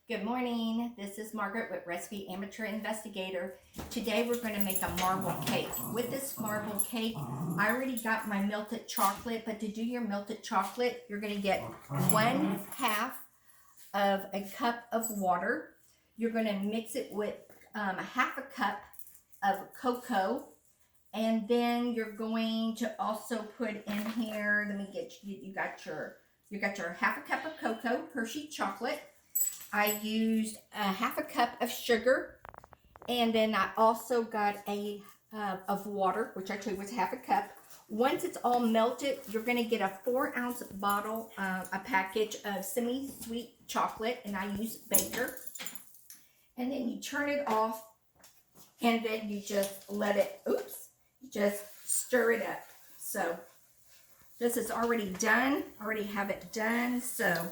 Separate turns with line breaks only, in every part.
Good morning, this is Margaret with Recipe Amateur Investigator. Today we're going to make a marble cake. With this marble cake, I already got my melted chocolate, but to do your melted chocolate, you're going to get 1/2 of a cup of water. You're going to mix it with 1/2 cup of cocoa, and then you're going to also put in here, let me get you got your 1/2 cup of cocoa, Hershey chocolate. I used 1/2 cup of sugar, and then I also got of water, which actually was 1/2 cup. Once it's all melted, you're going to get a 4-ounce bottle, a package of semi-sweet chocolate, and I use Baker. And then you turn it off, and then you just let it, just stir it up. So this is already done. I already have it done, so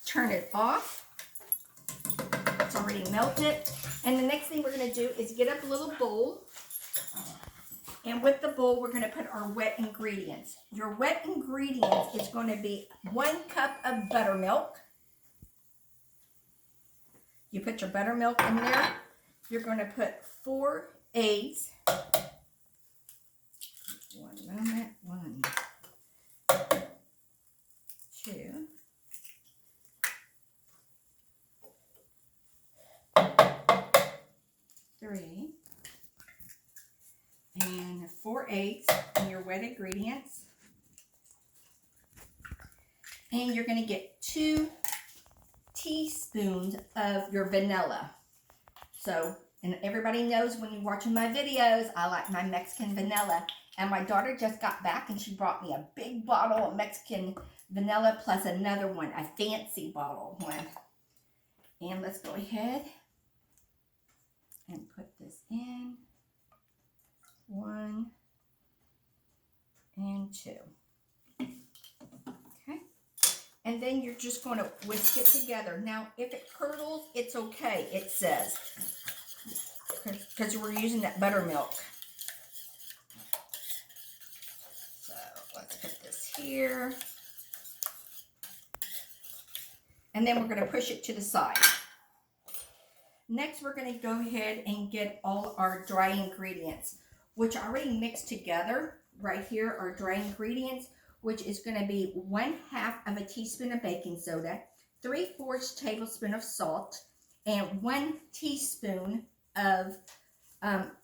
turn it off. It's already melted. And the next thing we're going to do is get up a little bowl. And with the bowl, we're going to put our wet ingredients. Your wet ingredients is going to be 1 cup of buttermilk. You put your buttermilk in there. You're going to put 4 eggs. One moment. 1, 2. 3 and 4 eggs in your wet ingredients, and you're going to get 2 teaspoons of your vanilla. So, and everybody knows when you're watching my videos, I like my Mexican vanilla, and my daughter just got back and she brought me a big bottle of Mexican vanilla plus another one, a fancy bottle one. And let's go ahead and put this in. 1 and 2. Okay. And then you're just going to whisk it together. Now, if it curdles, it's okay, it says, because we're using that buttermilk. So let's put this here. And then we're going to push it to the side. Next, we're going to go ahead and get all our dry ingredients, which I already mixed together. Right here are dry ingredients, which is going to be 1/2 of a teaspoon of baking soda, 3/4 tablespoon of salt, and 1 teaspoon of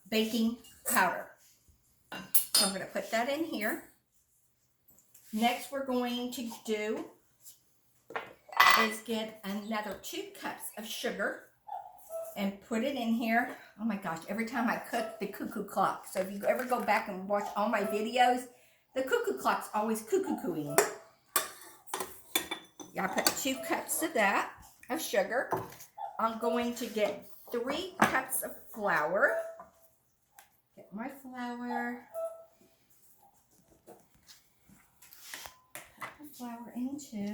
baking powder. So I'm going to put that in here. Next, we're going to do is get another 2 cups of sugar and put it in here. Oh my gosh, every time I cook, the cuckoo clock. So if you ever go back and watch all my videos, the cuckoo clock's always cuckoo-cooing. Yeah, I put 2 cups of that, of sugar. I'm going to get 3 cups of flour. Get my flour. Put the flour into.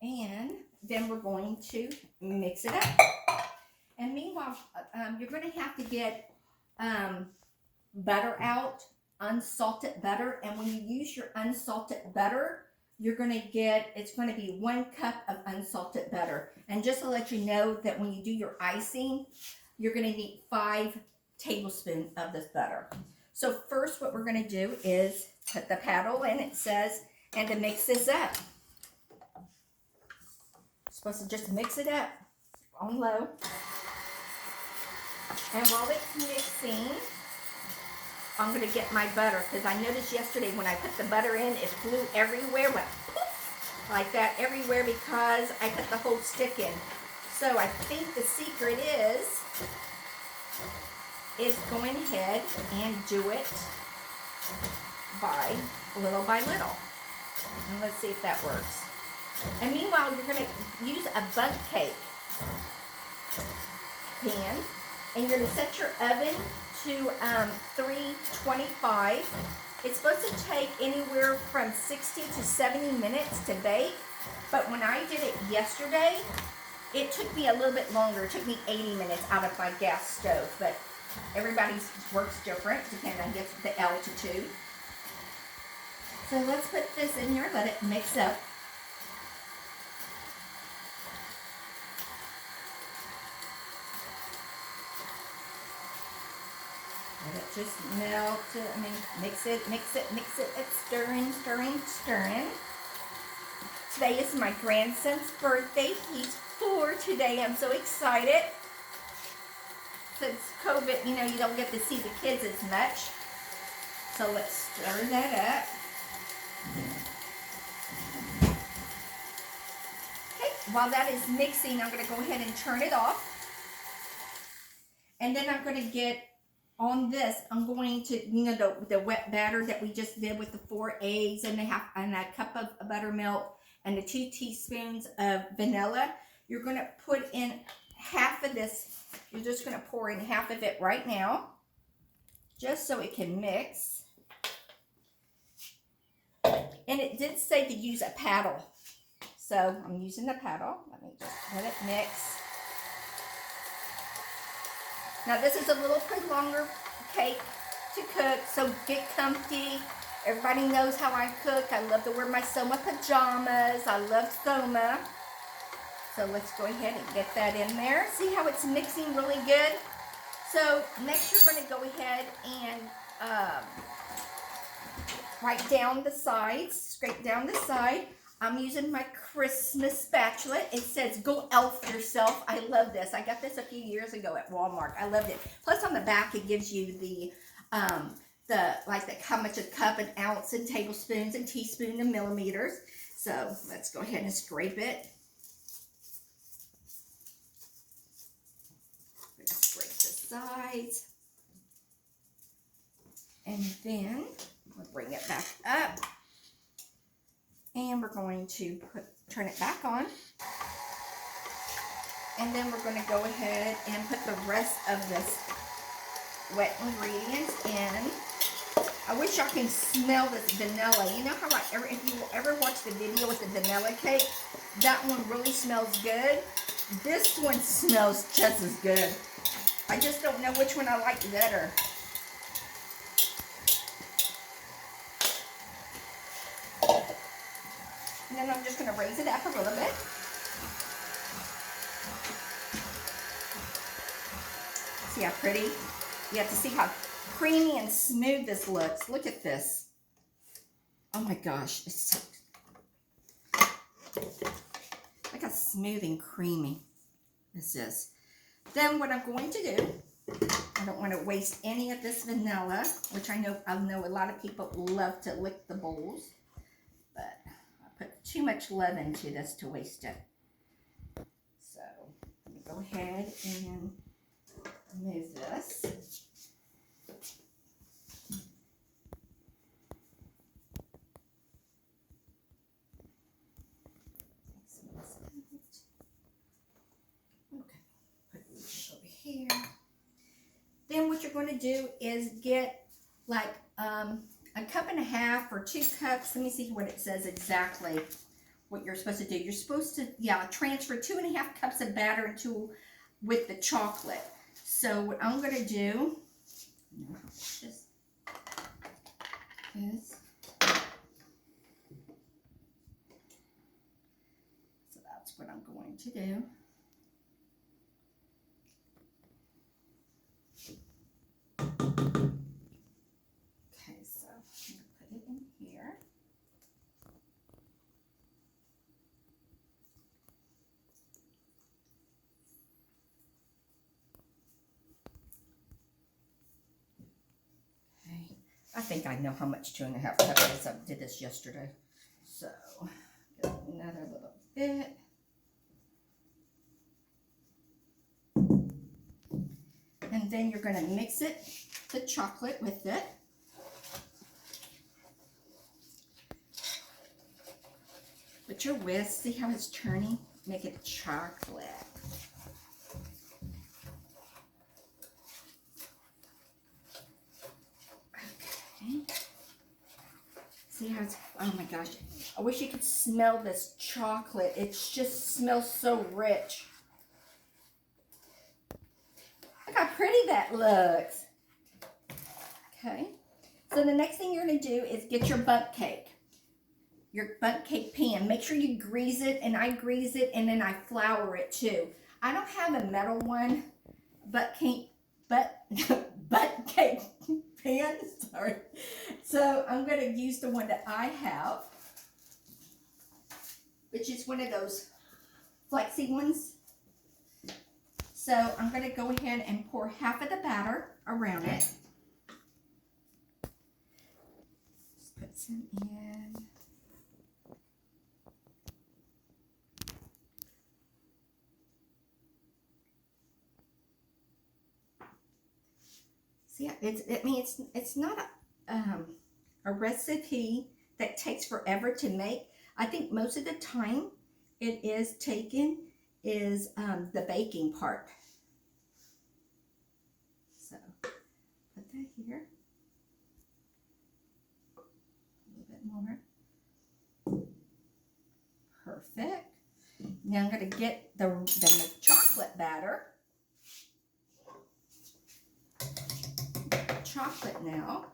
And then we're going to mix it up. And meanwhile, you're going to have to get butter out, unsalted butter. And when you use your unsalted butter, you're going to get, it's going to be 1 cup of unsalted butter. And just to let you know that when you do your icing, you're going to need 5 tablespoons of this butter. So first what we're going to do is put the paddle in, it says, and to mix this up. Supposed to just mix it up on low. And while it's mixing, I'm going to get my butter, because I noticed yesterday when I put the butter in, it flew everywhere, went poof, like that everywhere, because I put the whole stick in. So I think the secret is going ahead and do it by little. And let's see if that works. And meanwhile, you're going to use a bundt cake pan, and you're going to set your oven to 325. It's supposed to take anywhere from 60 to 70 minutes to bake, but when I did it yesterday, it took me a little bit longer. It took me 80 minutes out of my gas stove, but everybody's works different depending on the altitude. So let's put this in here, let it mix up. Let it just melt. I mean, mix it, mix it, mix it. It's stirring, stirring, stirring. Today is my grandson's birthday. He's 4 today. I'm so excited. Since COVID, you know, you don't get to see the kids as much. So let's stir that up. Okay, while that is mixing, I'm going to go ahead and turn it off. And then I'm going to get on this, I'm going to, you know, the wet batter that we just did with the 4 eggs and a cup of buttermilk and the 2 teaspoons of vanilla. You're going to put in half of this. You're just going to pour in half of it right now, just so it can mix. And it did say to use a paddle, so I'm using the paddle. Let me just let it mix. Now this is a little bit longer cake to cook, so get comfy. Everybody knows how I cook. I love to wear my Soma pajamas. I love Soma. So let's go ahead and get that in there. See how it's mixing really good? So next you're going to go ahead and write down the sides, scrape down the side. I'm using my Christmas spatula. It says, go elf yourself. I love this. I got this a few years ago at Walmart. I loved it. Plus on the back, it gives you the how much a cup, an ounce, and tablespoons, and teaspoon, and millimeters. So let's go ahead and scrape it. Scrape the sides. And then we'll bring it back up. And we're going to turn it back on. And then we're going to go ahead and put the rest of this wet ingredients in. I wish y'all can smell this vanilla. You know how if you ever watch the video with the vanilla cake, that one really smells good. This one smells just as good. I just don't know which one I like better. And then I'm just going to raise it up a little bit. See how pretty? You have to see how creamy and smooth this looks. Look at this. Oh my gosh. It's so... Look how smooth and creamy this is. Then what I'm going to do, I don't want to waste any of this vanilla, which I know a lot of people love to lick the bowls. But I put too much love into this to waste it. So let me go ahead and move this. Okay, put these over here. Then what you're going to do is get like a cup and a half or 2 cups. Let me see what it says exactly what you're supposed to do. You're supposed to, transfer 2.5 cups of batter into with the chocolate. So what I'm going to do is so that's what I'm going to do. Okay, so I'm going to put it in here. I think I know how much 2.5 cups is. I did this yesterday. So, get another little bit. And then you're going to mix it, the chocolate with it. With your whisk, see how it's turning? Make it chocolate. See how it's, oh my gosh. I wish you could smell this chocolate. It just smells so rich. Look how pretty that looks. Okay. So the next thing you're going to do is get your bundt cake. your bundt cake pan. Make sure you grease it, and I grease it, and then I flour it too. I don't have a metal one, bundt cake pan, sorry. So I'm going to use the one that I have, which is one of those flexi ones. So I'm going to go ahead and pour half of the batter around it. Just put some in. See, it's not a recipe that takes forever to make. I think most of the time it is taken is the baking part. So put that here. A little bit more. Perfect. Now I'm going to get the chocolate batter. Chocolate now.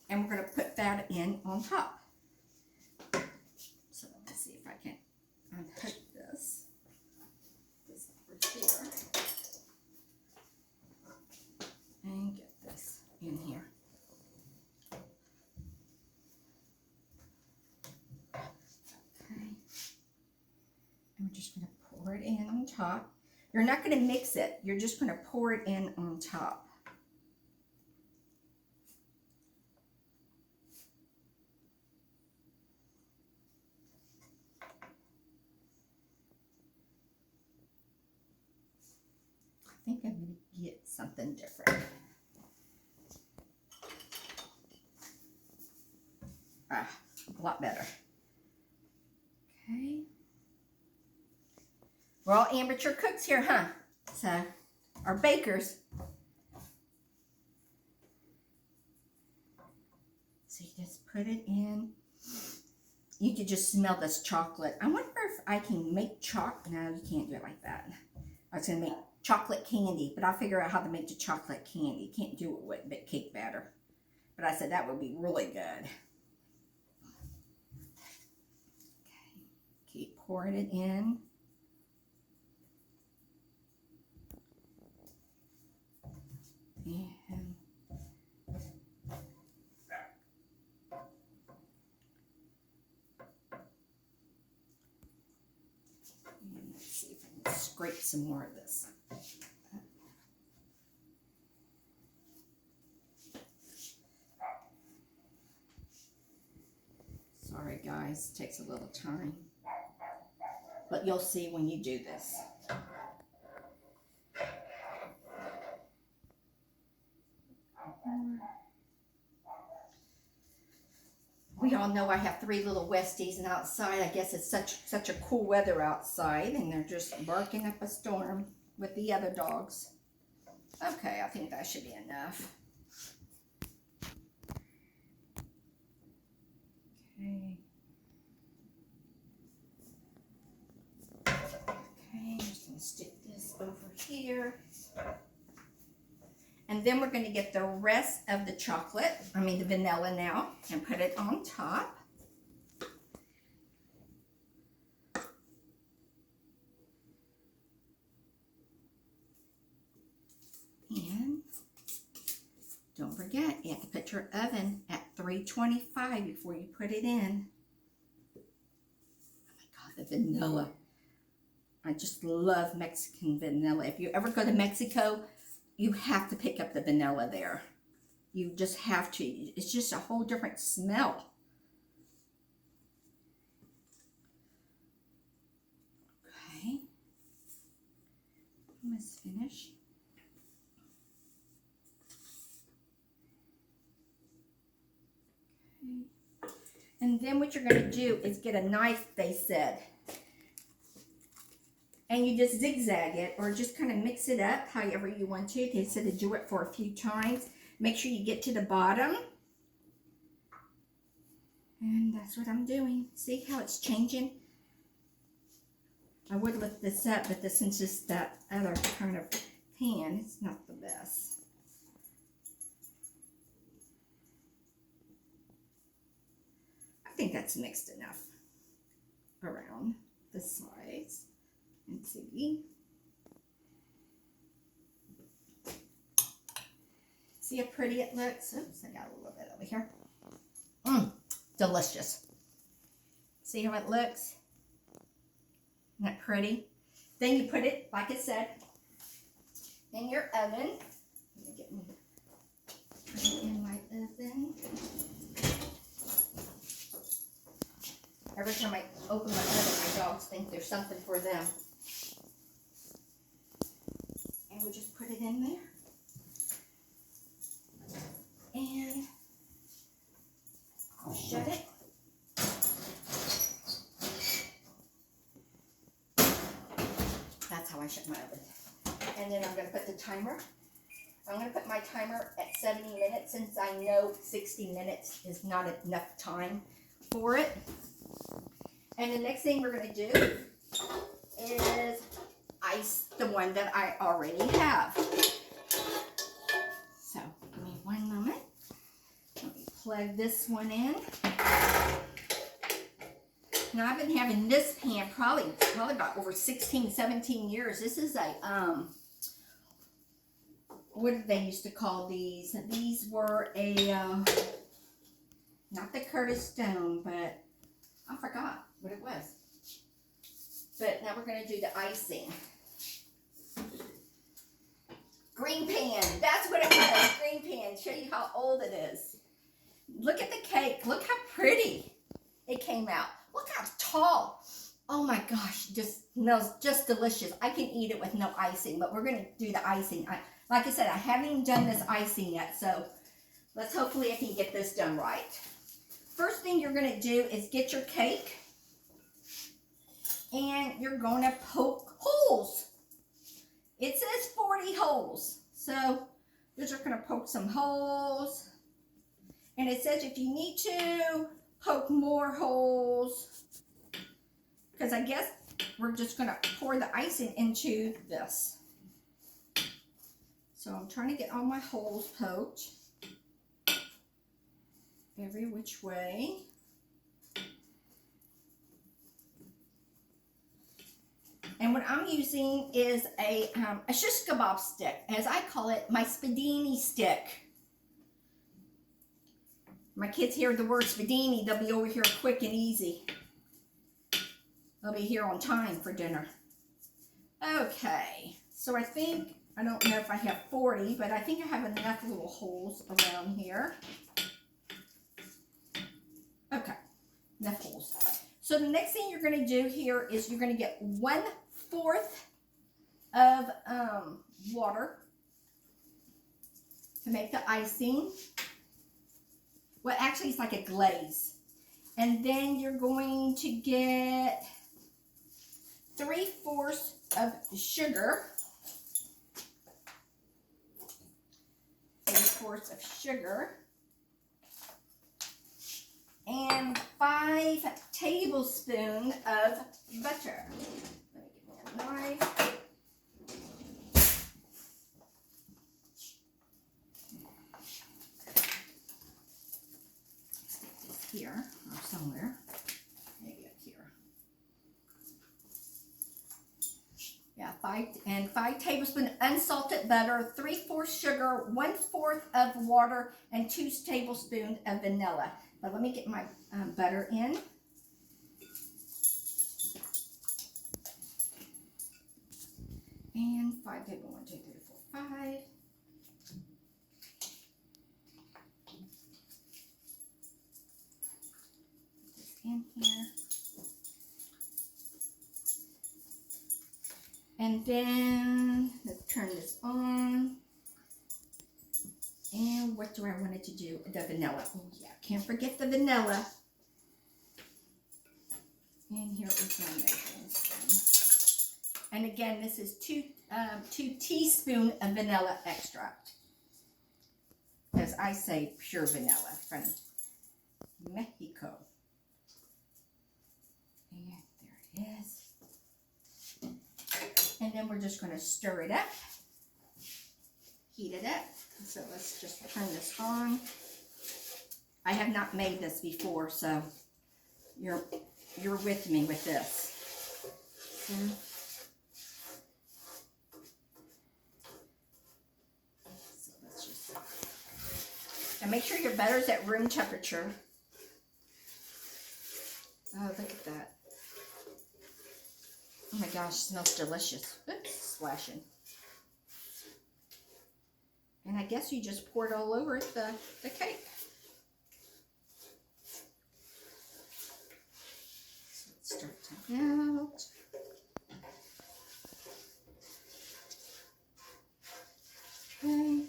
And we're going to put that in on top. So let me see if I can unhook this over here, and get this in here. Okay. And we're just going to pour it in on top. You're not going to mix it. You're just going to pour it in on top. I think I'm going to get something different. A lot better. Okay. We're all amateur cooks here, huh? So, our bakers. So you just put it in. You could just smell this chocolate. I wonder if I can make chocolate. No, you can't do it like that. I was going to make chocolate candy, but I'll figure out how to make the chocolate candy. You can't do it with cake batter. But I said that would be really good. Okay. Keep pouring it in. And let's see if I can scrape some more of this. Sorry guys, it takes a little time. But you'll see when you do this. We all know I have 3 little Westies, and outside I guess it's such a cool weather outside, and they're just barking up a storm with the other dogs. Okay, I think that should be enough. Okay. Okay, I'm just going to stick this over here. And then we're going to get the rest of the chocolate, the vanilla now, and put it on top. And don't forget, you have to put your oven at 325 before you put it in. Oh my God, the vanilla. I just love Mexican vanilla. If you ever go to Mexico, you have to pick up the vanilla there. You just have to. It's just a whole different smell. Okay. Almost finished. Okay. And then what you're going to do is get a knife, they said. And you just zigzag it, or just kind of mix it up however you want to. They said to do it for a few times. Make sure you get to the bottom. And that's what I'm doing. See how it's changing? I would lift this up, but this is just that other kind of pan. It's not the best. think that's mixed enough around the sides. And see. See how pretty it looks? Oops, I got a little bit over here. Delicious. See how it looks? Isn't that pretty? Then you put it, like I said, in your oven. Let me put it in my oven. Every time I open my oven, my dogs think there's something for them. And we just put it in there. And I'll shut it. That's how I shut my oven. And then I'm going to put the timer. I'm going to put my timer at 70 minutes since I know 60 minutes is not enough time for it. And the next thing we're going to do is ice the one that I already have. So, give me one moment. Let me plug this one in. Now, I've been having this pan probably about over 16, 17 years. This is a, what did they used to call these? These were a, not the Curtis Stone, but I forgot what it was. But now we're going to do the icing. Green pan. That's what it was. Green pan. Show you how old it is. Look at the cake. Look how pretty it came out. Look how tall. Oh my gosh. Just smells just delicious. I can eat it with no icing, but we're going to do the icing. Like I said, I haven't even done this icing yet, so hopefully I can get this done right. First thing you're going to do is get your cake, and you're going to poke holes. It says 40 holes, so you're just going to poke some holes. And it says if you need to, poke more holes, because I guess we're just going to pour the icing into this. So I'm trying to get all my holes poked every which way. And what I'm using is a shish kebab stick, as I call it, my spadini stick. My kids hear the word spadini, they'll be over here quick and easy. They'll be here on time for dinner. Okay, so I don't know if I have 40, but I think I have enough little holes around here. Okay, enough holes. So the next thing you're going to do here is you're going to get 1/4 of water to make the icing. Well, actually, it's like a glaze. And then you're going to get 3/4 of sugar. 3/4 of sugar. And 5 tablespoons of butter. Let me get me a knife. Stick this here or somewhere. Maybe up here. Yeah, 5 tablespoons unsalted butter, 3/4 sugar, 1/4 of water, and 2 tablespoons of vanilla. But let me get my butter in. And 5 tablespoons, 1, 2, 3, 4, 5. Put this in here. And then let's turn this on. And what do I want it to do? The vanilla. Oh yeah, can't forget the vanilla. And here is my measuring spoon. And again, this is 2 teaspoons of vanilla extract. As I say, pure vanilla from Mexico. And there it is. And then we're just going to stir it up. Heat it up. So let's just turn this on. I have not made this before, so you're with me with this. So let's just, and make sure your butter's at room temperature. Oh, look at that. Oh my gosh, it smells delicious. Oops, splashing. And I guess you just pour it all over the cake. So let's start to melt. Okay.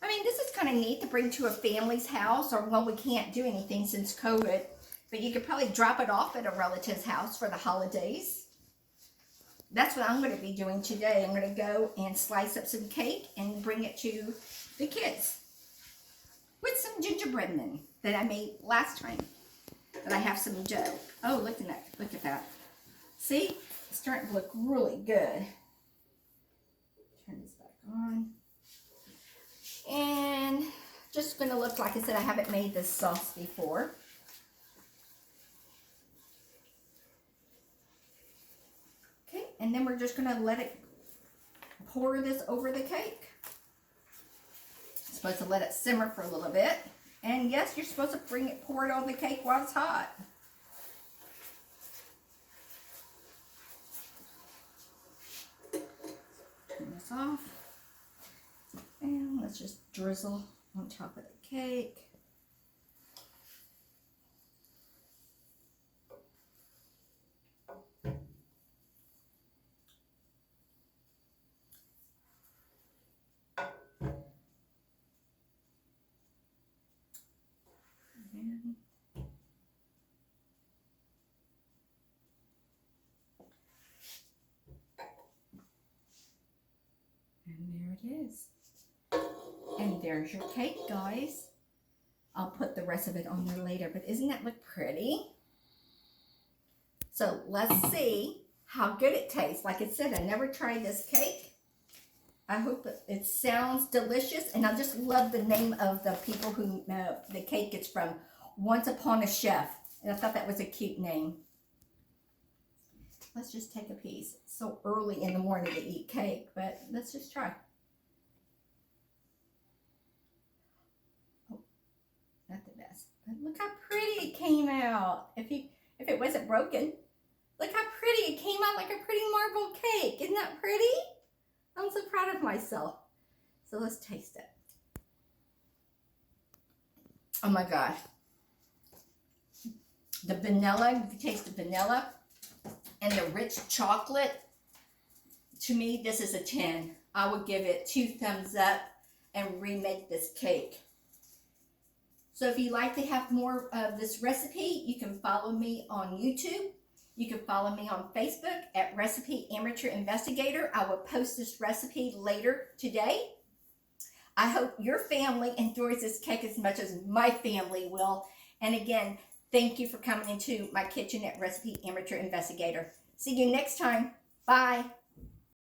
I mean, this is kind of neat to bring to a family's house, or well, we can't do anything since COVID, but you could probably drop it off at a relative's house for the holidays. That's what I'm going to be doing today. I'm going to go and slice up some cake and bring it to the kids with some gingerbread men that I made last time. But I have some dough. Oh, look at that. Look at that. See? It's starting to look really good. Turn this back on. And just going to look, like I said, I haven't made this sauce before. Okay, and then we're just going to let it pour this over the cake. Supposed to let it simmer for a little bit. And yes, you're supposed to pour it on the cake while it's hot. Turn this off. And let's just drizzle on top of the cake. And there it is. And there's your cake, guys. I'll put the rest of it on there later, but isn't that look pretty? So let's see how good it tastes. Like I said, I never tried this cake. I hope it sounds delicious, and I just love the name of the people who the cake is from, Once Upon a Chef, and I thought that was a cute name. Let's just take a piece. It's so early in the morning to eat cake, but let's just try. Oh, not the best, but look how pretty it came out. If it wasn't broken, look how pretty it came out, like a pretty marble cake. Isn't that pretty? I'm so proud of myself. So let's taste it. Oh my gosh. The vanilla, if you taste the vanilla and the rich chocolate, to me, this is a 10. I would give it 2 thumbs up and remake this cake. So if you'd like to have more of this recipe, you can follow me on YouTube. You can follow me on Facebook at Recipe Amateur Investigator. I will post this recipe later today. I hope your family enjoys this cake as much as my family will. And again, thank you for coming into my kitchen at Recipe Amateur Investigator. See you next time. Bye.